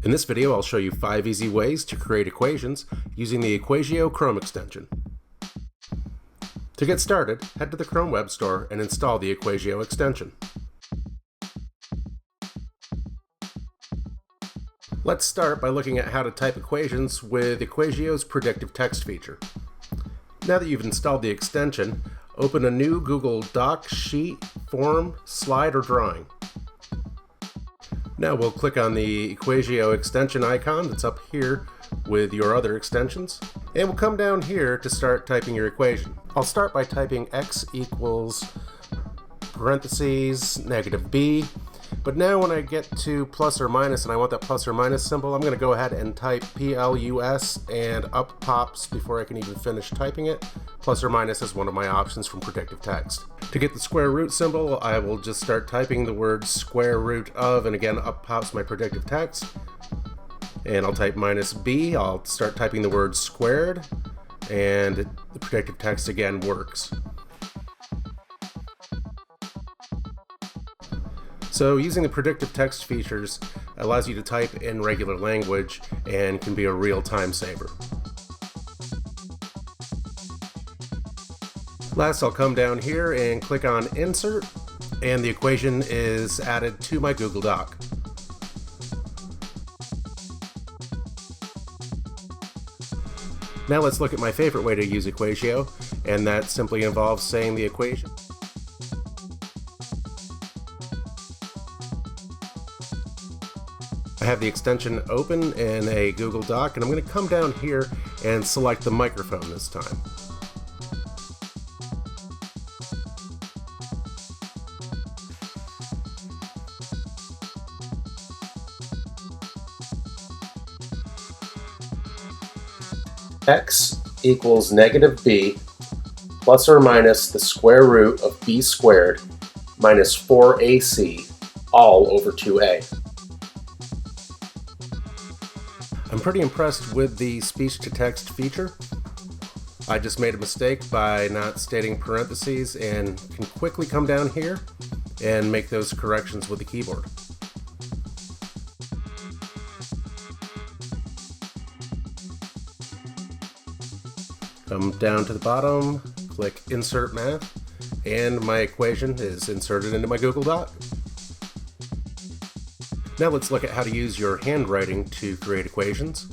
In this video, I'll show you 5 easy ways to create equations using the Equatio Chrome extension. To get started, head to the Chrome Web Store and install the Equatio extension. Let's start by looking at how to type equations with Equatio's Predictive Text feature. Now that you've installed the extension, open a new Google Doc, Sheet, Form, Slide, or Drawing. Now we'll click on the Equatio extension icon that's up here with your other extensions, and we'll come down here to start typing your equation. I'll start by typing x equals parentheses negative b, but now when I get to plus or minus and I want that plus or minus symbol, I'm going to go ahead and type plus and up pops before I can even finish typing it. Plus or minus is one of my options from Predictive Text. To get the square root symbol, I will just start typing the word square root of, and again up pops my Predictive Text. And I'll type minus b, I'll start typing the word squared, and the Predictive Text again works. So using the Predictive Text features allows you to type in regular language and can be a real time saver. Last, I'll come down here and click on Insert, and the equation is added to my Google Doc. Now let's look at my favorite way to use Equatio, and that simply involves saying the equation. I have the extension open in a Google Doc, and I'm going to come down here and select the microphone this time. X equals negative b plus or minus the square root of b squared minus 4ac all over 2a. I'm pretty impressed with the speech-to-text feature. I just made a mistake by not stating parentheses and can quickly come down here and make those corrections with the keyboard. Come down to the bottom, click Insert Math, and my equation is inserted into my Google Doc. Now let's look at how to use your handwriting to create equations.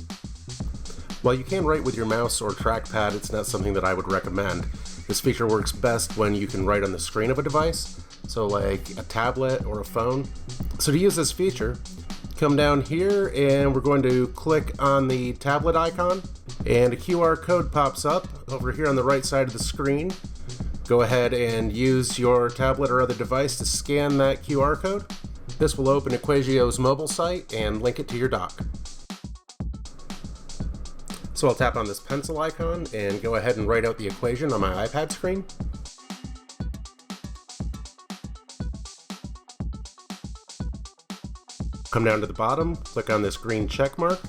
While you can write with your mouse or trackpad, it's not something that I would recommend. This feature works best when you can write on the screen of a device, so like a tablet or a phone. So to use this feature, come down here and we're going to click on the tablet icon, and a QR code pops up over here on the right side of the screen. Go ahead and use your tablet or other device to scan that QR code. This will open Equatio's mobile site and link it to your doc. So I'll tap on this pencil icon and go ahead and write out the equation on my iPad screen. Come down to the bottom, click on this green check mark,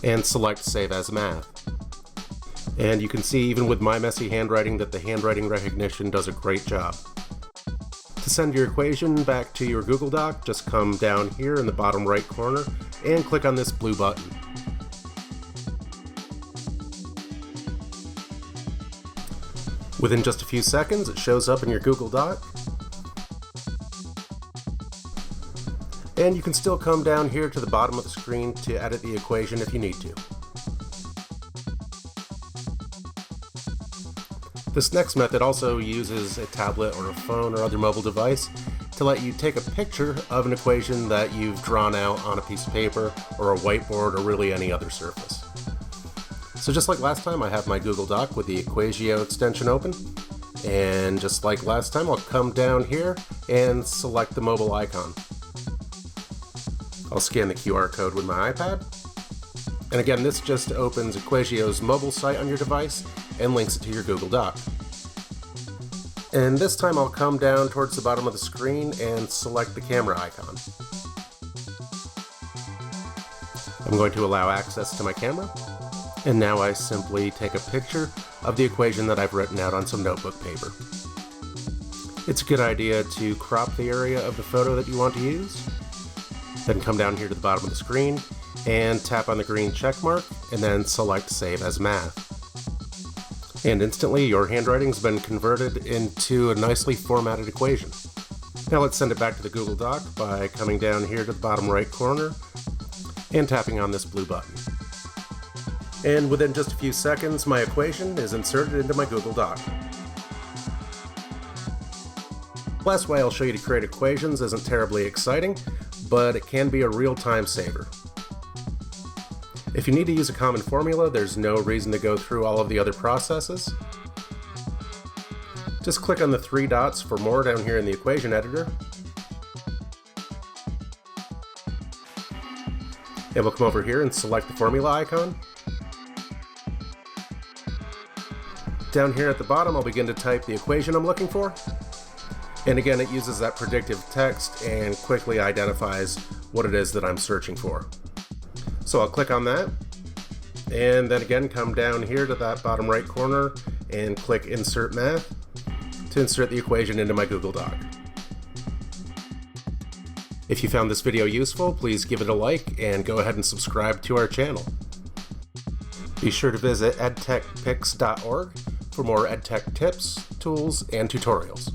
and select Save as Math. And you can see even with my messy handwriting that the handwriting recognition does a great job. To send your equation back to your Google Doc, just come down here in the bottom right corner and click on this blue button. Within just a few seconds, it shows up in your Google Doc. And you can still come down here to the bottom of the screen to edit the equation if you need to. This next method also uses a tablet or a phone or other mobile device to let you take a picture of an equation that you've drawn out on a piece of paper or a whiteboard or really any other surface. So just like last time, I have my Google Doc with the Equatio extension open, and just like last time, I'll come down here and select the mobile icon. I'll scan the QR code with my iPad, and again, this just opens Equatio's mobile site on your device and links it to your Google Doc. And this time I'll come down towards the bottom of the screen and select the camera icon. I'm going to allow access to my camera, and now I simply take a picture of the equation that I've written out on some notebook paper. It's a good idea to crop the area of the photo that you want to use, Then come down here to the bottom of the screen and tap on the green check mark and then select Save as Math. And instantly your handwriting's been converted into a nicely formatted equation. Now let's send it back to the Google Doc by coming down here to the bottom right corner and tapping on this blue button. And within just a few seconds, my equation is inserted into my Google Doc. The last way I'll show you to create equations isn't terribly exciting, but it can be a real time saver. If you need to use a common formula, there's no reason to go through all of the other processes. Just click on the three dots for more down here in the equation editor. And we'll come over here and select the formula icon. Down here at the bottom, I'll begin to type the equation I'm looking for. And again, it uses that predictive text and quickly identifies what it is that I'm searching for. So I'll click on that, and then again come down here to that bottom right corner and click Insert Math to insert the equation into my Google Doc. If you found this video useful, please give it a like and go ahead and subscribe to our channel. Be sure to visit edtechpicks.org for more EdTech tips, tools, and tutorials.